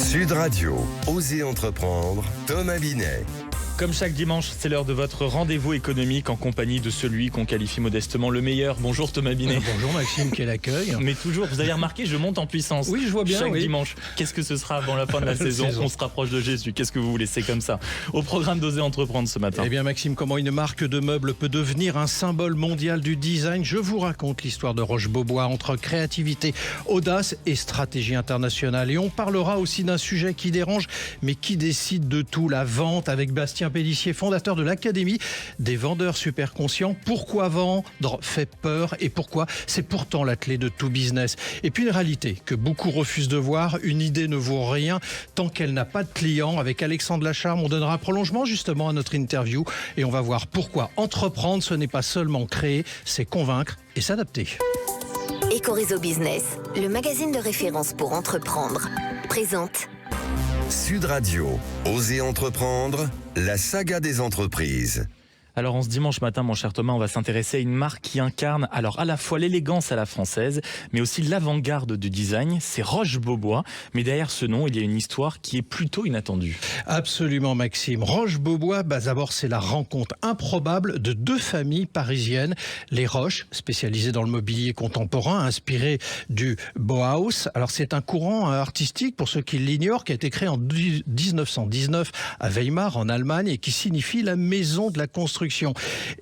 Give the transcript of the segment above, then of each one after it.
Sud Radio, Osez entreprendre, Thomas Binet. Comme chaque dimanche, c'est l'heure de votre rendez-vous économique en compagnie de celui qu'on qualifie modestement le meilleur. Bonjour Thomas Binet. Bonjour Maxime, quel accueil. Mais toujours, vous avez remarqué, je monte en puissance. Oui, je vois bien. Chaque dimanche. Qu'est-ce que ce sera avant la fin de la saison? On se rapproche de Jésus. Qu'est-ce que vous voulez? C'est comme ça. Au programme d'Oser entreprendre ce matin. Eh bien Maxime, comment une marque de meubles peut devenir un symbole mondial du design? Je vous raconte l'histoire de Roche-Beaubois entre créativité, audace et stratégie internationale. Et on parlera aussi d'un sujet qui dérange, mais qui décide de tout, la vente, avec Bastien Pellissier, fondateur de l'Académie des vendeurs super conscients. Pourquoi vendre fait peur et pourquoi c'est pourtant la clé de tout business. Et puis une réalité que beaucoup refusent de voir, une idée ne vaut rien tant qu'elle n'a pas de clients. Avec Alexandre Lacharme, on donnera un prolongement justement à notre interview et on va voir pourquoi entreprendre, ce n'est pas seulement créer, c'est convaincre et s'adapter. Ecorezo Business, le magazine de référence pour entreprendre, présente Sud Radio, Osez entreprendre, la saga des entreprises. Alors en ce dimanche matin, mon cher Thomas, on va s'intéresser à une marque qui incarne alors à la fois l'élégance à la française, mais aussi l'avant-garde du design. C'est Roche-Beaubois. Mais derrière ce nom, il y a une histoire qui est plutôt inattendue. Absolument Maxime. Roche-Beaubois, d'abord c'est la rencontre improbable de deux familles parisiennes. Les Roche, spécialisées dans le mobilier contemporain, inspiré du Bauhaus. Alors c'est un courant artistique, pour ceux qui l'ignorent, qui a été créé en 1919 à Weimar en Allemagne et qui signifie la maison de la construction.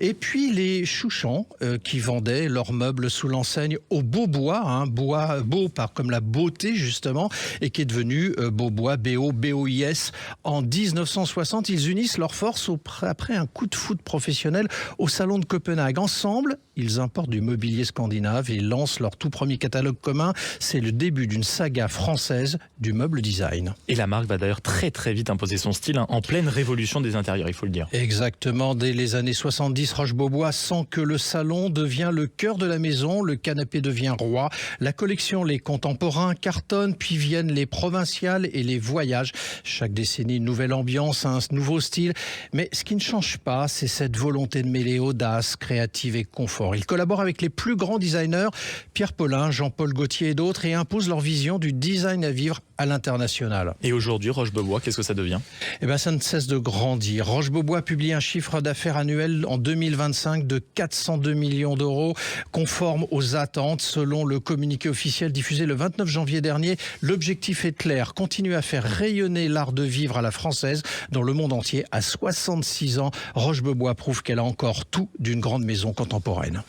Et puis les Chouchan qui vendaient leurs meubles sous l'enseigne au Beaubois, bois beau comme la beauté justement, et qui est devenu Beaubois, B-O-B-O-I-S. En 1960, ils unissent leurs forces après un coup de foot professionnel au salon de Copenhague. Ensemble, ils importent du mobilier scandinave et lancent leur tout premier catalogue commun. C'est le début d'une saga française du meuble design. Et la marque va d'ailleurs très très vite imposer son style en pleine révolution des intérieurs, il faut le dire. Exactement, dès les années 70, Roche-Beaubois sent que le salon devient le cœur de la maison, le canapé devient roi, la collection Les Contemporains cartonne, puis viennent les provinciales et les voyages. Chaque décennie, une nouvelle ambiance, un nouveau style. Mais ce qui ne change pas, c'est cette volonté de mêler audace, créative et confort. Ils collaborent avec les plus grands designers, Pierre Paulin, Jean-Paul Gaultier et d'autres, et imposent leur vision du design à vivre à l'international. Et aujourd'hui, Roche-Beaubois, qu'est-ce que ça devient? Ça ne cesse de grandir. Roche-Beaubois publie un chiffre d'affaires annuel en 2025 de 402 millions d'euros, conforme aux attentes. Selon le communiqué officiel diffusé le 29 janvier dernier, l'objectif est clair, continuer à faire rayonner l'art de vivre à la française dans le monde entier. À 66 ans, Roche-Beaubois prouve qu'elle a encore tout d'une grande maison contemporaine.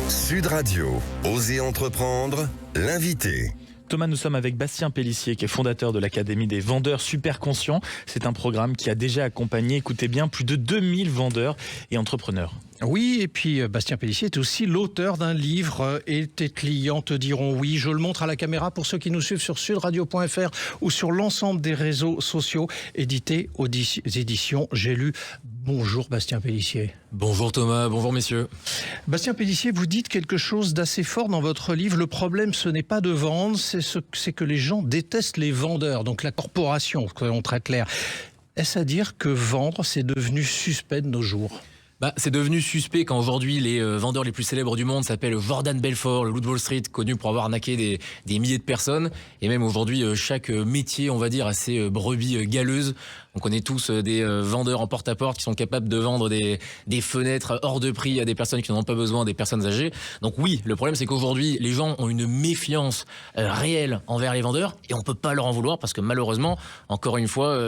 Sud Radio, Osez entreprendre, l'invité. Thomas, nous sommes avec Bastien Pellissier, qui est fondateur de l'Académie des vendeurs super conscients. C'est un programme qui a déjà accompagné, écoutez bien, plus de 2000 vendeurs et entrepreneurs. Oui, et puis Bastien Pellissier est aussi l'auteur d'un livre et tes clients te diront oui. Je le montre à la caméra pour ceux qui nous suivent sur sudradio.fr ou sur l'ensemble des réseaux sociaux, édité aux éditions J'ai lu. Bonjour Bastien Pellissier. Bonjour Thomas, bonjour messieurs. Bastien Pellissier, vous dites quelque chose d'assez fort dans votre livre. Le problème, ce n'est pas de vendre, c'est que les gens détestent les vendeurs, donc la corporation, soyons très clairs. Est-ce à dire que vendre, c'est devenu suspect de nos jours ? C'est devenu suspect quand aujourd'hui les vendeurs les plus célèbres du monde s'appellent Jordan Belfort, le loup de Wall Street, connu pour avoir arnaqué des milliers de personnes. Et même aujourd'hui, chaque métier, on va dire, a ses brebis galeuses. On connaît tous des vendeurs en porte-à-porte qui sont capables de vendre des fenêtres hors de prix à des personnes qui n'en ont pas besoin, des personnes âgées. Donc oui, le problème c'est qu'aujourd'hui, les gens ont une méfiance réelle envers les vendeurs et on peut pas leur en vouloir parce que malheureusement, encore une fois,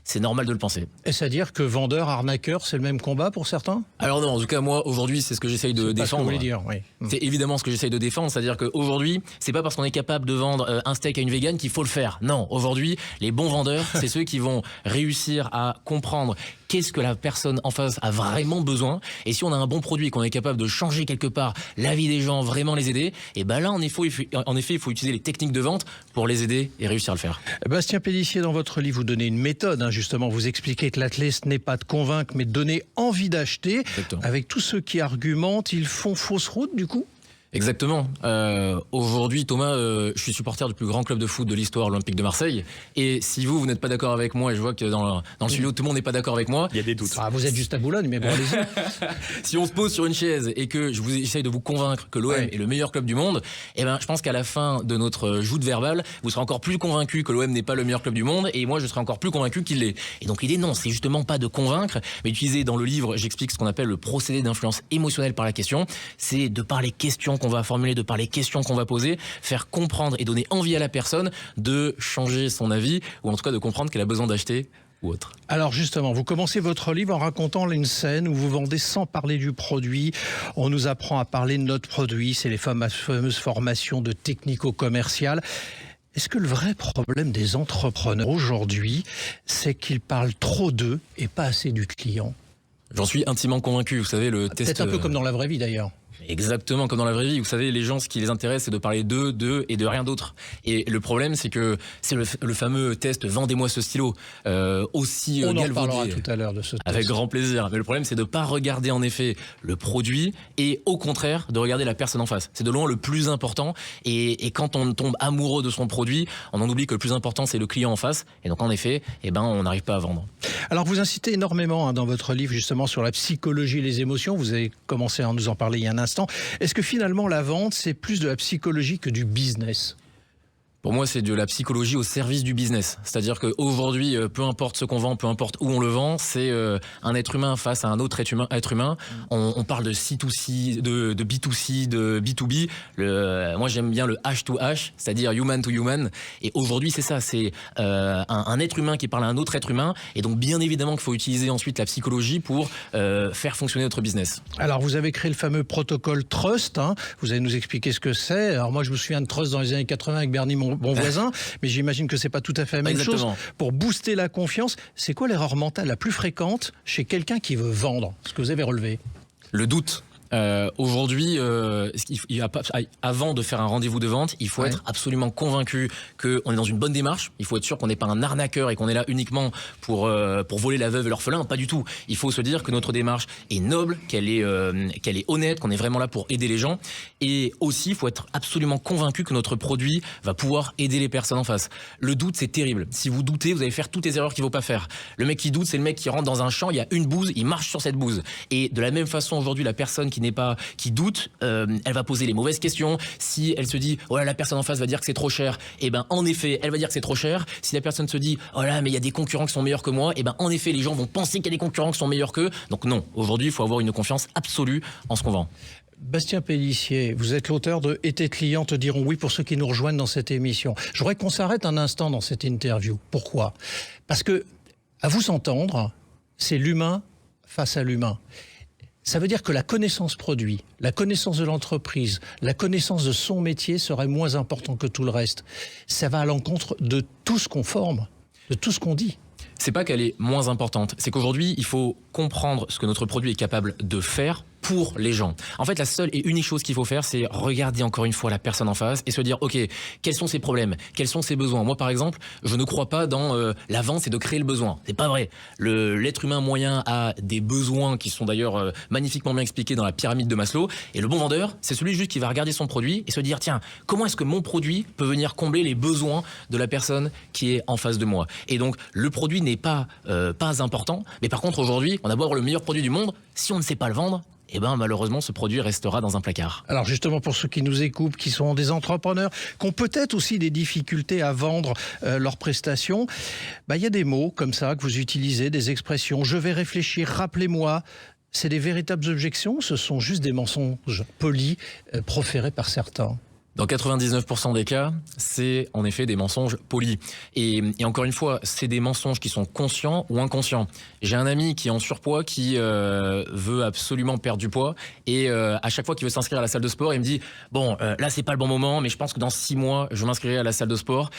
c'est normal de le penser. Est-ce à dire que vendeur, arnaqueur, c'est le même combat pour certains ? Alors non, en tout cas moi aujourd'hui c'est ce que j'essaye de défendre. C'est ce que vous voulez dire, oui. C'est évidemment ce que j'essaye de défendre, c'est-à-dire qu'aujourd'hui c'est pas parce qu'on est capable de vendre un steak à une végane qu'il faut le faire. Non, aujourd'hui les bons vendeurs c'est ceux qui vont réussir à comprendre qu'est-ce que la personne en face a vraiment besoin, et si on a un bon produit et qu'on est capable de changer quelque part la vie des gens, vraiment les aider, et là en effet il faut utiliser les techniques de vente pour les aider et réussir à le faire. Bastien Pellissier, dans votre livre vous donnez une méthode, justement vous expliquez que la clé ce n'est pas de convaincre mais de donner envie d'acheter. Exactement. Avec tous ceux qui argumentent, ils font fausse route du coup? Exactement. Aujourd'hui, Thomas, je suis supporter du plus grand club de foot de l'histoire, l'Olympique de Marseille. Et si vous n'êtes pas d'accord avec moi, et je vois que dans le studio, tout le monde n'est pas d'accord avec moi. Il y a des doutes. Vous êtes juste à Boulogne, mais bon, allez-y. Si on se pose sur une chaise et que j'essaye de vous convaincre que l'OM est le meilleur club du monde, eh ben, je pense qu'à la fin de notre joute verbale, vous serez encore plus convaincu que l'OM n'est pas le meilleur club du monde, et moi, je serai encore plus convaincu qu'il l'est. Et donc, l'idée, non, c'est justement pas de convaincre, mais utiliser dans le livre, j'explique ce qu'on appelle le procédé d'influence émotionnelle par la question. C'est de par les questions qu'on va formuler, de par les questions qu'on va poser, faire comprendre et donner envie à la personne de changer son avis, ou en tout cas de comprendre qu'elle a besoin d'acheter ou autre. Alors justement, vous commencez votre livre en racontant une scène où vous vendez sans parler du produit. On nous apprend à parler de notre produit, c'est les fameuses formations de technico-commerciales. Est-ce que le vrai problème des entrepreneurs aujourd'hui, c'est qu'ils parlent trop d'eux et pas assez du client ? J'en suis intimement convaincu, vous savez, le test... Peut-être un peu comme dans la vraie vie d'ailleurs. Exactement, comme dans la vraie vie. Vous savez, les gens, ce qui les intéresse, c'est de parler d'eux et de rien d'autre. Et le problème, c'est que c'est le fameux test « Vendez-moi ce stylo ». Aussi On en galvaudé. parlera tout à l'heure de ce test. Avec grand plaisir. Mais le problème, c'est de ne pas regarder en effet le produit et au contraire, de regarder la personne en face. C'est de loin le plus important. Et quand on tombe amoureux de son produit, on en oublie que le plus important, c'est le client en face. Et donc, en effet, on n'arrive pas à vendre. Alors, vous incitez énormément dans votre livre justement sur la psychologie et les émotions. Vous avez commencé à nous en parler il y a un instant. Est-ce que finalement la vente, c'est plus de la psychologie que du business ? Pour moi, c'est de la psychologie au service du business. C'est-à-dire qu'aujourd'hui, peu importe ce qu'on vend, peu importe où on le vend, c'est un être humain face à un autre être humain. On parle de C2C, de B2C, de B2B. Moi, j'aime bien le H to H, c'est-à-dire human to human. Et aujourd'hui, c'est ça. C'est un être humain qui parle à un autre être humain. Et donc, bien évidemment qu'il faut utiliser ensuite la psychologie pour faire fonctionner notre business. Alors, vous avez créé le fameux protocole Trust. Vous allez nous expliquer ce que c'est. Alors, moi, je me souviens de Trust dans les années 80 avec Bernie bon voisin, mais j'imagine que c'est pas tout à fait la même chose. Pour booster la confiance, c'est quoi l'erreur mentale la plus fréquente chez quelqu'un qui veut vendre ? Ce que vous avez relevé. Le doute. Aujourd'hui, avant de faire un rendez-vous de vente, il faut être absolument convaincu qu'on est dans une bonne démarche. Il faut être sûr qu'on n'est pas un arnaqueur et qu'on est là uniquement pour voler la veuve et l'orphelin. Pas du tout. Il faut se dire que notre démarche est noble, qu'elle est honnête, qu'on est vraiment là pour aider les gens. Et aussi, il faut être absolument convaincu que notre produit va pouvoir aider les personnes en face. Le doute, c'est terrible. Si vous doutez, vous allez faire toutes les erreurs qu'il ne faut pas faire. Le mec qui doute, c'est le mec qui rentre dans un champ, il y a une bouse, il marche sur cette bouse. Et de la même façon, aujourd'hui, la personne qui doute, elle va poser les mauvaises questions. Si elle se dit oh là, la personne en face va dire que c'est trop cher, en effet elle va dire que c'est trop cher. Si la personne se dit oh là, mais il y a des concurrents qui sont meilleurs que moi, en effet les gens vont penser qu'il y a des concurrents qui sont meilleurs qu'eux. Donc non, aujourd'hui il faut avoir une confiance absolue en ce qu'on vend. Bastien Pellissier, vous êtes l'auteur de « Et tes clients te diront oui » pour ceux qui nous rejoignent dans cette émission. Je voudrais qu'on s'arrête un instant dans cette interview. Pourquoi ? Parce que, à vous entendre, c'est l'humain face à l'humain. Ça veut dire que la connaissance produit, la connaissance de l'entreprise, la connaissance de son métier serait moins important que tout le reste. Ça va à l'encontre de tout ce qu'on forme, de tout ce qu'on dit. C'est pas qu'elle est moins importante, c'est qu'aujourd'hui, il faut comprendre ce que notre produit est capable de faire pour les gens. En fait, la seule et unique chose qu'il faut faire, c'est regarder encore une fois la personne en face et se dire, ok, quels sont ses problèmes, quels sont ses besoins. Moi, par exemple, je ne crois pas dans la vente, c'est de créer le besoin. C'est pas vrai. L'être humain moyen a des besoins qui sont d'ailleurs magnifiquement bien expliqués dans la pyramide de Maslow. Et le bon vendeur, c'est celui juste qui va regarder son produit et se dire, tiens, comment est-ce que mon produit peut venir combler les besoins de la personne qui est en face de moi. Et donc, le produit n'est pas important. Mais par contre, aujourd'hui, on a beau avoir le meilleur produit du monde, si on ne sait pas le vendre, malheureusement, ce produit restera dans un placard. Alors justement, pour ceux qui nous écoutent, qui sont des entrepreneurs, qui ont peut-être aussi des difficultés à vendre leurs prestations, il y a des mots comme ça que vous utilisez, des expressions. Je vais réfléchir, rappelez-moi. C'est des véritables objections ou ce sont juste des mensonges polis proférés par certains ? Dans 99% des cas, c'est en effet des mensonges polis. Et encore une fois, c'est des mensonges qui sont conscients ou inconscients. J'ai un ami qui est en surpoids, qui veut absolument perdre du poids. Et à chaque fois qu'il veut s'inscrire à la salle de sport, il me dit « Bon, là, c'est pas le bon moment, mais je pense que dans 6 mois, je m'inscrirai à la salle de sport. »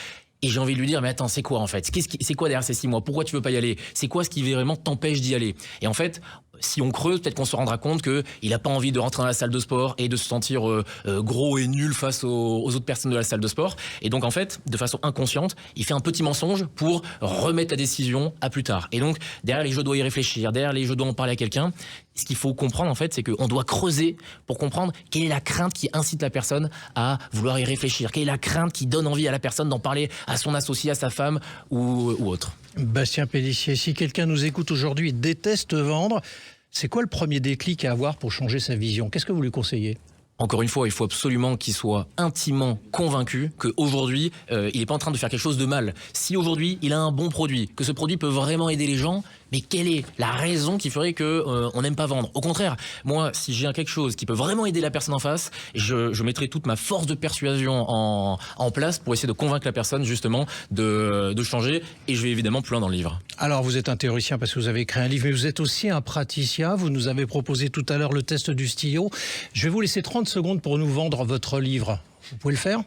Et j'ai envie de lui dire, mais attends, c'est quoi en fait ? C'est quoi derrière ces 6 mois ? Pourquoi tu veux pas y aller ? C'est quoi ce qui vraiment t'empêche d'y aller ? Et en fait, si on creuse, peut-être qu'on se rendra compte qu'il n'a pas envie de rentrer dans la salle de sport et de se sentir gros et nul face aux autres personnes de la salle de sport. Et donc, en fait, de façon inconsciente, il fait un petit mensonge pour remettre la décision à plus tard. Et donc, derrière les je dois y réfléchir, derrière les je dois en parler à quelqu'un, ce qu'il faut comprendre, en fait, c'est qu'on doit creuser pour comprendre quelle est la crainte qui incite la personne à vouloir y réfléchir, quelle est la crainte qui donne envie à la personne d'en parler à son associé, à sa femme ou autre. Bastien Pellissier, si quelqu'un nous écoute aujourd'hui et déteste vendre, c'est quoi le premier déclic à avoir pour changer sa vision? Qu'est-ce que vous lui conseillez? Encore une fois, il faut absolument qu'il soit intimement convaincu qu'aujourd'hui, il n'est pas en train de faire quelque chose de mal. Si aujourd'hui, il a un bon produit, que ce produit peut vraiment aider les gens, mais quelle est la raison qui ferait qu'on n'aime pas vendre? Au contraire, moi, si j'ai quelque chose qui peut vraiment aider la personne en face, je mettrai toute ma force de persuasion en place pour essayer de convaincre la personne justement de changer. Et je vais évidemment plus loin dans le livre. Alors, vous êtes un théoricien parce que vous avez écrit un livre, mais vous êtes aussi un praticien. Vous nous avez proposé tout à l'heure le test du stylo. Je vais vous laisser 30 secondes pour nous vendre votre livre. Vous pouvez le faire?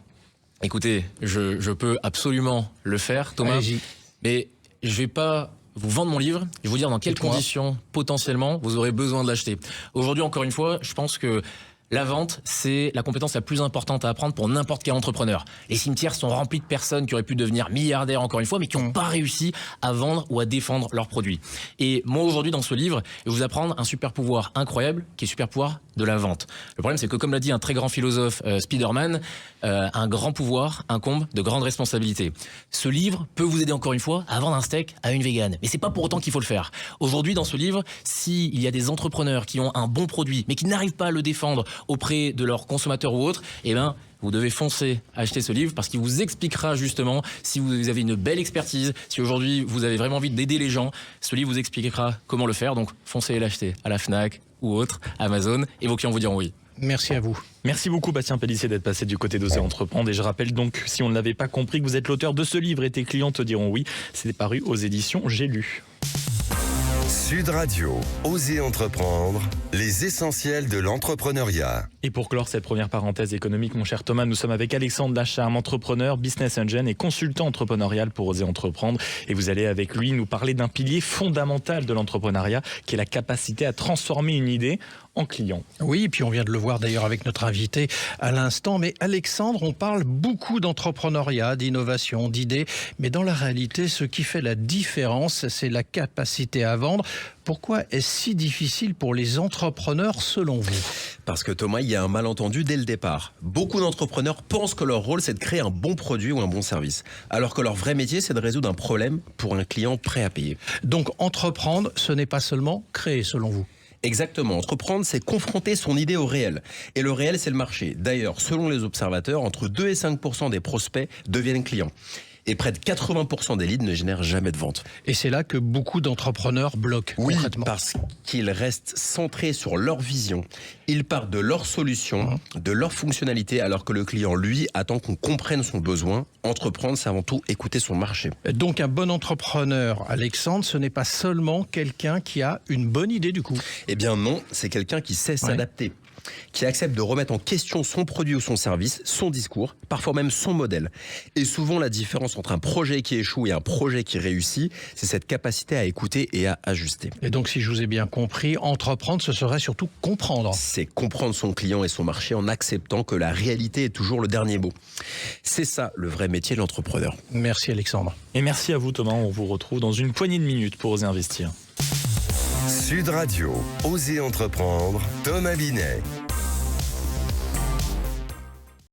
Écoutez, je peux absolument le faire, Thomas. Allez-y. Mais je vais pas vous vendre mon livre, je vais vous dire dans quelles conditions potentiellement vous aurez besoin de l'acheter. Aujourd'hui, encore une fois, je pense que la vente, c'est la compétence la plus importante à apprendre pour n'importe quel entrepreneur. Les cimetières sont remplis de personnes qui auraient pu devenir milliardaires, encore une fois, mais qui n'ont pas réussi à vendre ou à défendre leurs produits. Et moi, aujourd'hui, dans ce livre, je vais vous apprendre un super pouvoir incroyable, qui est le super pouvoir de la vente. Le problème, c'est que, comme l'a dit un très grand philosophe, Spiderman, un grand pouvoir incombe de grandes responsabilités. Ce livre peut vous aider, encore une fois, à vendre un steak à une végane. Mais c'est pas pour autant qu'il faut le faire. Aujourd'hui, dans ce livre, s'il y a des entrepreneurs qui ont un bon produit, mais qui n'arrivent pas à le défendre auprès de leurs consommateurs ou autres, eh ben, vous devez foncer acheter ce livre parce qu'il vous expliquera justement si vous avez une belle expertise, si aujourd'hui vous avez vraiment envie d'aider les gens, ce livre vous expliquera comment le faire. Donc foncez l'acheter à la Fnac ou autre, Amazon, et vos clients vous diront oui. Merci à vous. Merci beaucoup Bastien Pellissier d'être passé du côté d'Oser Entreprendre. Et je rappelle donc, si on ne l'avait pas compris, que vous êtes l'auteur de ce livre et tes clients te diront oui. C'est paru aux éditions J'ai lu. Sud Radio, Oser Entreprendre, les essentiels de l'entrepreneuriat. Et pour clore cette première parenthèse économique, mon cher Thomas, nous sommes avec Alexandre Lacharme, entrepreneur, business engine et consultant entrepreneurial pour Oser Entreprendre. Et vous allez avec lui nous parler d'un pilier fondamental de l'entrepreneuriat, qui est la capacité à transformer une idée en client. Oui, et puis on vient de le voir d'ailleurs avec notre invité à l'instant. Mais Alexandre, on parle beaucoup d'entrepreneuriat, d'innovation, d'idées. Mais dans la réalité, ce qui fait la différence, c'est la capacité à vendre. Pourquoi est-ce si difficile pour les entrepreneurs selon vous? Parce que Thomas, il y a un malentendu dès le départ. Beaucoup d'entrepreneurs pensent que leur rôle, c'est de créer un bon produit ou un bon service. Alors que leur vrai métier, c'est de résoudre un problème pour un client prêt à payer. Donc entreprendre, ce n'est pas seulement créer selon vous? Exactement. Entreprendre, c'est confronter son idée au réel. Et le réel, c'est le marché. D'ailleurs, selon les observateurs, entre 2 et 5% des prospects deviennent clients. Et près de 80% des leads ne génèrent jamais de vente. Et c'est là que beaucoup d'entrepreneurs bloquent concrètement. Parce qu'ils restent centrés sur leur vision. Ils partent de leur solution, de leur fonctionnalité, alors que le client, lui, attend qu'on comprenne son besoin. Entreprendre, c'est avant tout écouter son marché. Donc un bon entrepreneur, Alexandre, ce n'est pas seulement quelqu'un qui a une bonne idée du coup. Eh bien non, c'est quelqu'un qui sait s'adapter. Qui accepte de remettre en question son produit ou son service, son discours, parfois même son modèle. Et souvent, la différence entre un projet qui échoue et un projet qui réussit, c'est cette capacité à écouter et à ajuster. Et donc, si je vous ai bien compris, entreprendre, ce serait surtout comprendre. C'est comprendre son client et son marché en acceptant que la réalité est toujours le dernier mot. C'est ça, le vrai métier de l'entrepreneur. Merci Alexandre. Et merci à vous Thomas, on vous retrouve dans une poignée de minutes pour Oser Investir. Sud Radio, Oser Entreprendre, Thomas Binet.